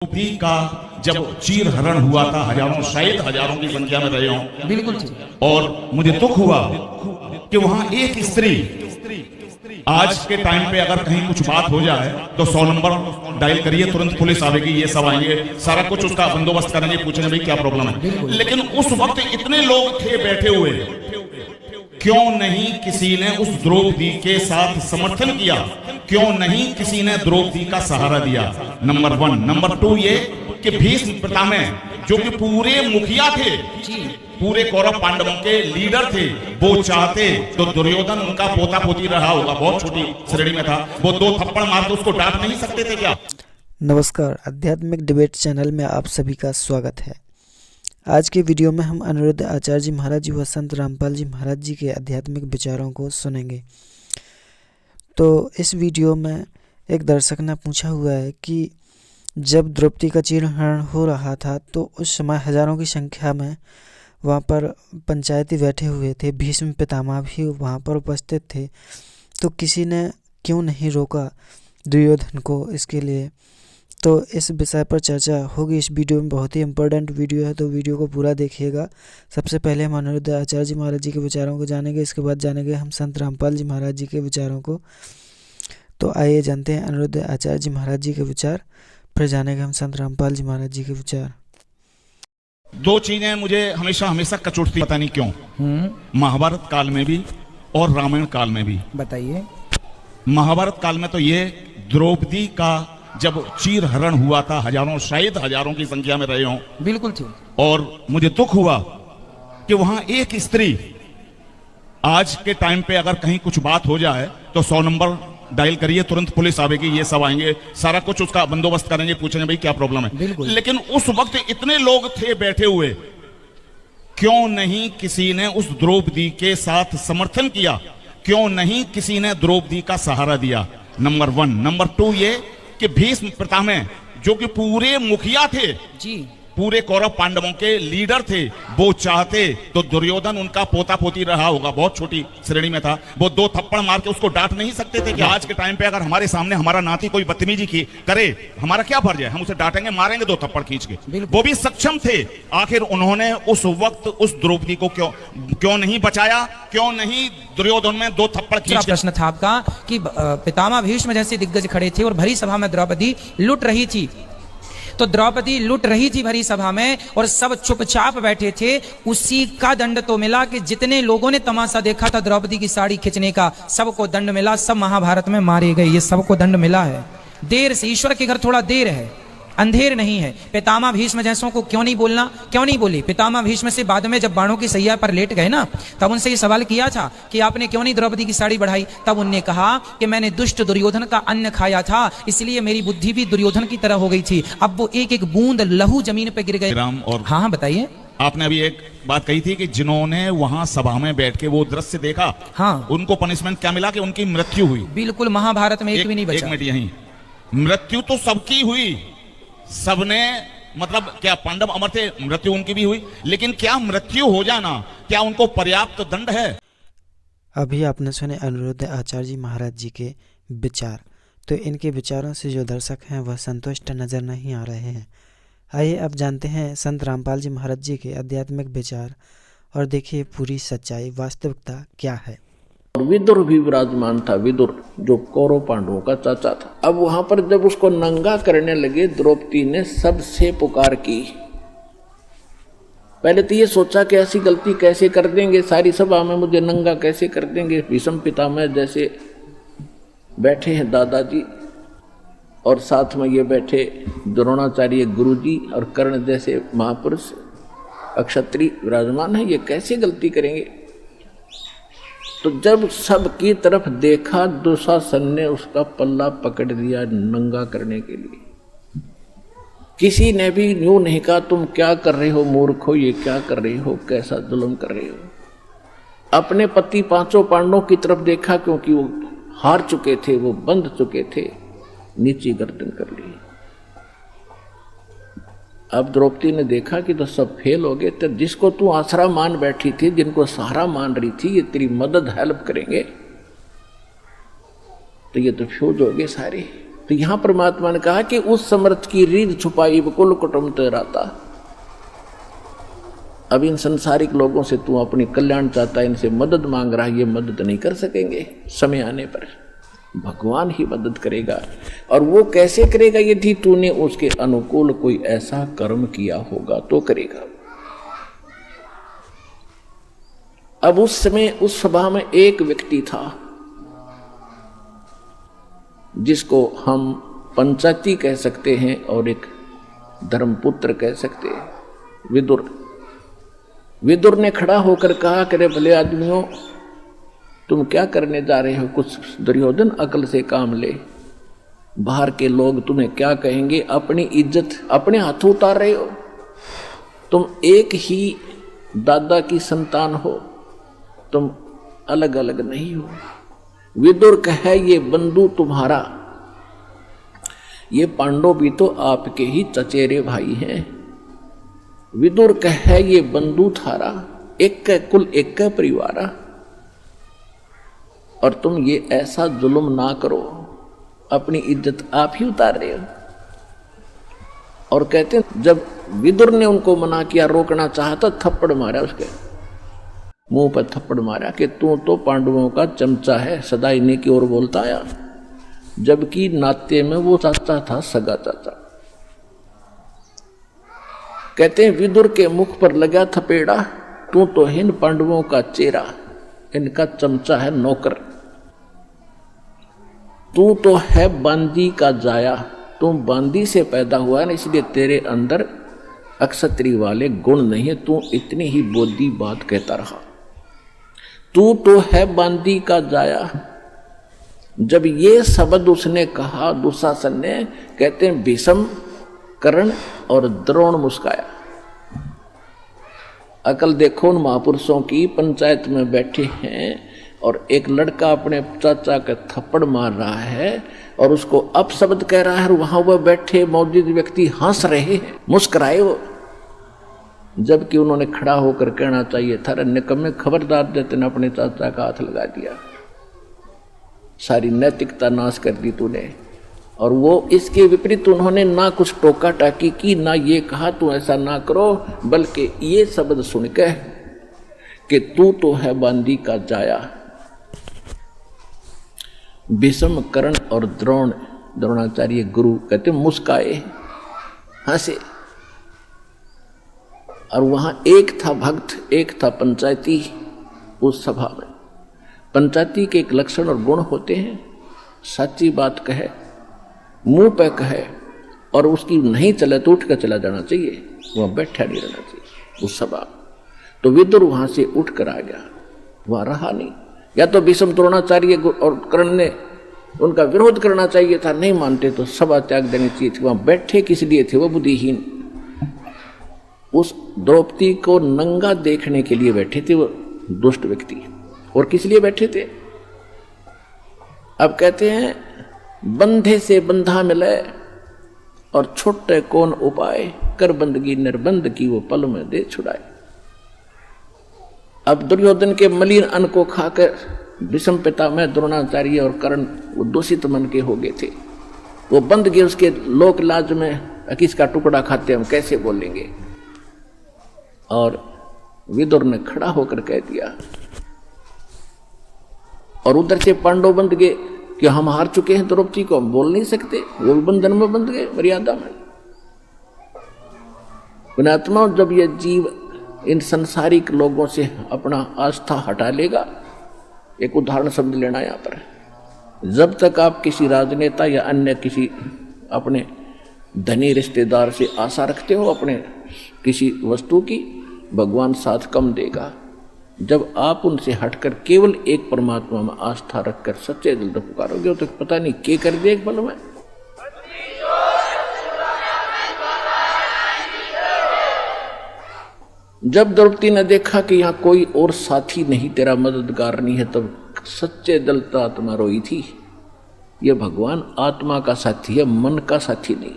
द्रौपदी का जब चीर हरण हुआ था, हजारों शायद हजारों की संख्या में रहे हों, बिल्कुल। और मुझे दुख हुआ कि वहां एक स्त्री, आज के टाइम पे अगर कहीं कुछ बात हो जाए तो 100 नंबर डायल करिए, तुरंत पुलिस आवेगी, ये सब आएंगे, सारा कुछ उसका बंदोबस्त करेंगे, पूछेंगे भाई क्या प्रॉब्लम है। लेकिन उस वक्त इतने लोग थे बैठे हुए, क्यों नहीं किसी ने उस द्रौपदी के साथ समर्थन किया? क्यों नहीं किसी ने द्रौपदी का सहारा दिया? नंबर 1। नंबर 2 ये कि भीष्म पितामह जो कि पूरे मुखिया थे, पूरे कौरव पांडवों के लीडर थे, वो चाहते तो दुर्योधन उनका पोता पोती रहा होगा, बहुत छोटी श्रेणी में था, वो 2 थप्पड़ मार तो उसको डांट नहीं सकते थे क्या? नमस्कार, आध्यात्मिक डिबेट चैनल में आप सभी का स्वागत है। आज के वीडियो में हम अनिरुद्ध आचार्य जी महाराज जी व संत रामपाल जी महाराज जी के आध्यात्मिक विचारों को सुनेंगे। तो इस वीडियो में एक दर्शक ने पूछा हुआ है कि जब द्रौपदी का चीरहरण हो रहा था तो उस समय हजारों की संख्या में वहाँ पर पंचायती बैठे हुए थे, भीष्म पितामह भी वहाँ पर उपस्थित थे, तो किसी ने क्यों नहीं रोका दुर्योधन को इसके लिए? तो इस विषय पर चर्चा होगी इस वीडियो में। बहुत ही इम्पोर्टेंट वीडियो है, तो वीडियो को पूरा देखिएगा। सबसे पहले हम अनिरुद्ध आचार्य जी महाराज जी के विचारों को जानेंगे, इसके बाद जानेंगे हम संत रामपाल जी महाराज जी के विचारों को। तो आइए जानते हैं अनिरुद्ध आचार्य जी महाराज जी के विचार, फिर जानेंगे हम संत रामपाल जी महाराज जी के विचार। 2 चीजें मुझे हमेशा कचोटती, पता नहीं क्यों, महाभारत काल में भी और रामायण काल में भी। बताइए। महाभारत काल में तो ये द्रौपदी का जब चीर हरण हुआ था, हजारों शायद हजारों की संख्या में रहे हों, बिल्कुल थी, और मुझे दुख हुआ कि वहां एक स्त्री, आज के टाइम पे अगर कहीं कुछ बात हो जाए तो 100 नंबर डायल करिए, तुरंत पुलिस आवेगी, ये सब आएंगे, सारा कुछ उसका बंदोबस्त करेंगे, पूछेंगे भाई क्या प्रॉब्लम है। लेकिन उस वक्त इतने लोग थे बैठे हुए, क्यों नहीं किसी ने उस द्रौपदी के साथ समर्थन किया? क्यों नहीं किसी ने द्रौपदी का सहारा दिया? नंबर 1। नंबर 2 ये कि भीष्म पितामह जो कि पूरे मुखिया थे, पूरे कौरव पांडवों के लीडर थे, वो चाहते तो दुर्योधन उनका पोता पोती रहा होगा, बहुत छोटी श्रेणी में था, वो 2 थप्पड़ मार के उसको डांट नहीं सकते थे कि आज के टाइम पे अगर हमारे सामने हमारा नाती कोई बदतमीजी की करे, हमारा क्या फर्ज है? हम उसे डांटेंगे, मारेंगे 2 थप्पड़ खींच के। वो भी सक्षम थे। आखिर उन्होंने उस वक्त उस द्रौपदी को क्यों नहीं बचाया? क्यों नहीं दुर्योधन में 2 थप्पड़ खींच? प्रश्न था आपका कि पितामह भीष्म जैसे दिग्गज खड़े थे और भरी सभा में द्रौपदी लुट रही थी, तो द्रौपदी लुट रही थी भरी सभा में और सब चुपचाप बैठे थे। उसी का दंड तो मिला कि जितने लोगों ने तमाशा देखा था द्रौपदी की साड़ी खींचने का, सबको दंड मिला, सब महाभारत में मारे गए, ये सबको दंड मिला है। देर से, ईश्वर के घर थोड़ा देर है, अंधेर नहीं है। पितामह भीष्म जैसों को क्यों नहीं बोलना, क्यों नहीं बोली? पितामह भीष्म से बाद में जब बाणों की सैया पर लेट गए ना, तब उनसे ये सवाल किया था कि आपने क्यों नहीं द्रौपदी की साड़ी बढ़ाई? तब उनने कहा कि मैंने दुष्ट दुर्योधन का अन्न खाया था, इसलिए मेरी बुद्धि भी दुर्योधन की तरह हो गई थी। अब वो एक एक बूंद लहू जमीन पे गिर गए। और हाँ बताइए। आपने अभी एक बात कही थी कि जिन्होंने वहां सभा में बैठ के वो दृश्य देखा, हाँ, उनको पनिशमेंट क्या मिला? कि उनकी मृत्यु हुई। बिल्कुल, महाभारत में एक भी नहीं बचा। 1 मिनट, यहीं मृत्यु तो सबकी हुई, सबने, मतलब क्या पांडव अमर थे, मृत्यु उनकी भी हुई, लेकिन क्या मृत्यु हो जाना, क्या उनको पर्याप्त दंड है? अभी आपने सुने अनिरुद्ध आचार्य जी महाराज जी के विचार। तो इनके विचारों से जो दर्शक हैं वह संतुष्ट नजर नहीं आ रहे हैं। आइए अब जानते हैं संत रामपाल जी महाराज जी के आध्यात्मिक विचार और देखिए पूरी सच्चाई, वास्तविकता क्या है। विदुर भी विराजमान था, विदुर जो कौरव पांडवों का चाचा था। अब वहां पर जब उसको नंगा करने लगे, द्रौपदी ने सबसे पुकार की। पहले तो ये सोचा कि ऐसी गलती कैसे कर देंगे, सारी सभा में मुझे नंगा कैसे कर देंगे। भीष्म पितामह जैसे बैठे हैं दादाजी, और साथ में ये बैठे द्रोणाचार्य गुरुजी और कर्ण जैसे महापुरुष अक्षत्रिय विराजमान है, ये कैसे गलती करेंगे? तो जब सबकी तरफ देखा, दुशासन ने उसका पल्ला पकड़ दिया नंगा करने के लिए। किसी ने भी यूं नहीं कहा तुम क्या कर रहे हो मूर्ख हो, ये क्या कर रहे हो, कैसा जुल्म कर रहे हो। अपने पति 5 पांडवों की तरफ देखा, क्योंकि वो हार चुके थे, वो बंध चुके थे, नीची गर्दन कर ली। अब द्रौपदी ने देखा कि तो सब फेल हो गए, तो जिसको तू आसरा मान बैठी थी, जिनको सहारा मान रही थी, ये तेरी मदद हेल्प करेंगे, तो ये तो फ्यूज हो गए सारे। तो यहां परमात्मा ने कहा कि उस समर्थ की रीढ़ छुपाई कुल कुटुंब तेराता। अब इन संसारिक लोगों से तू अपनी कल्याण चाहता है, इनसे मदद मांग रहा है, ये मदद नहीं कर सकेंगे। समय आने पर भगवान ही मदद करेगा। और वो कैसे करेगा? यदि तूने उसके अनुकूल कोई ऐसा कर्म किया होगा तो करेगा। अब उस समय उस सभा में एक व्यक्ति था जिसको हम पंचायती कह सकते हैं और एक धर्मपुत्र कह सकते हैं, विदुर। विदुर ने खड़ा होकर कहा, करे भले आदमियों, तुम क्या करने जा रहे हो? कुछ दुर्योधन अकल से काम ले। बाहर के लोग तुम्हें क्या कहेंगे? अपनी इज्जत अपने हाथों उतार रहे हो। तुम एक ही दादा की संतान हो, तुम अलग अलग नहीं हो। विदुर कहे, ये बंधु तुम्हारा, ये पांडव भी तो आपके ही चचेरे भाई हैं। विदुर कहे, ये बंधु थारा, एक कुल एक परिवारा, और तुम ये ऐसा जुल्म ना करो, अपनी इज्जत आप ही उतार रहे हो। और कहते हैं जब विदुर ने उनको मना किया, रोकना चाहता, थप्पड़ मारा, उसके मुंह पर थप्पड़ मारा कि तू तो पांडवों का चमचा है, सदा इन्हीं की ओर बोलता आया, जबकि नाते में वो चाचा था, सगा चाचा। कहते हैं विदुर के मुख पर लगा थपेड़ा, तू तो इन पांडवों का चेहरा, इनका चमचा है, नौकर। तू तो है बांदी का जाया, तू बांदी से पैदा हुआ है, इसलिए तेरे अंदर अक्षत्री वाले गुण नहीं है, तू इतनी ही बोधी बात कहता रहा। तू तो है बांदी का जाया। जब ये शब्द उसने कहा दुशासन ने, कहते हैं भीष्म, कर्ण और द्रोण मुस्काया। अकल देखो उन महापुरुषों की, पंचायत में बैठे हैं और एक लड़का अपने चाचा का थप्पड़ मार रहा है और उसको अपशब्द कह रहा है, और वहां वह बैठे मौजूद व्यक्ति हंस रहे हैं, मुस्कुराए वो। जबकि उन्होंने खड़ा होकर कहना चाहिए था, निकम्मे, खबरदार देते न अपने चाचा का हाथ लगा दिया, सारी नैतिकता नाश कर दी तूने। और वो इसके विपरीत उन्होंने ना कुछ टोका टाकी की, ना ये कहा तू ऐसा ना करो, बल्कि ये शब्द सुन के कि तू तो है बांदी का जाया। भीष्म, कर्ण और द्रोणाचार्य गुरु कहते मुस्काए, हंसे। और वहां एक था भक्त, एक था पंचायती। उस सभा में पंचायती के एक लक्षण और गुण होते हैं, सच्ची बात कहे, मुंह पे कहे, और उसकी नहीं चले तो उठ कर चला जाना चाहिए, वहां बैठा नहीं रहना चाहिए उस सभा। तो विदुर वहां से उठ कर आ गया, वहां रहा नहीं। या तो भीष्म, द्रोणाचार्य और कर्ण ने उनका विरोध करना चाहिए था, नहीं मानते तो सभा त्याग देनी चाहिए थी। वहां बैठे किस लिए थे? वो बुद्धिहीन, उस द्रौपदी को नंगा देखने के लिए बैठे थे वो दुष्ट व्यक्ति। और किस लिए बैठे थे? अब कहते हैं बंधे से बंधा मिले और छोटे कौन उपाय, कर बंदगी निर्बंध की वो पल में दे छुड़ाए। अब दुर्योधन के मलिन अन्न को खाकर भीष्म पितामह, द्रोणाचार्य और कर्ण वो दूषित मन के हो गए थे, वो बंद गए उसके लोक लाज में, किसका टुकड़ा खाते हम कैसे बोलेंगे। और विदुर ने खड़ा होकर कह दिया, और उधर से पांडव बंद गए कि हम हार चुके हैं, द्रौपदी को हम बोल नहीं सकते, वो भी बंधन में बंध गए, मर्यादा में। पुण्यात्मा, जब यह जीव इन संसारिक लोगों से अपना आस्था हटा लेगा, एक उदाहरण शब्द लेना यहां पर, जब तक आप किसी राजनेता या अन्य किसी अपने धनी रिश्तेदार से आशा रखते हो अपने किसी वस्तु की, भगवान साथ कम देगा। जब आप उनसे हटकर केवल एक परमात्मा में आस्था रखकर सच्चे दिल से पुकारोगे तो पता नहीं क्या कर दे एक पल में। जब द्रौपदी ने देखा कि यहाँ कोई और साथी नहीं, तेरा मददगार नहीं है, तब सच्चे दिल से आत्मा रोई थी। ये भगवान आत्मा का साथी है, मन का साथी नहीं।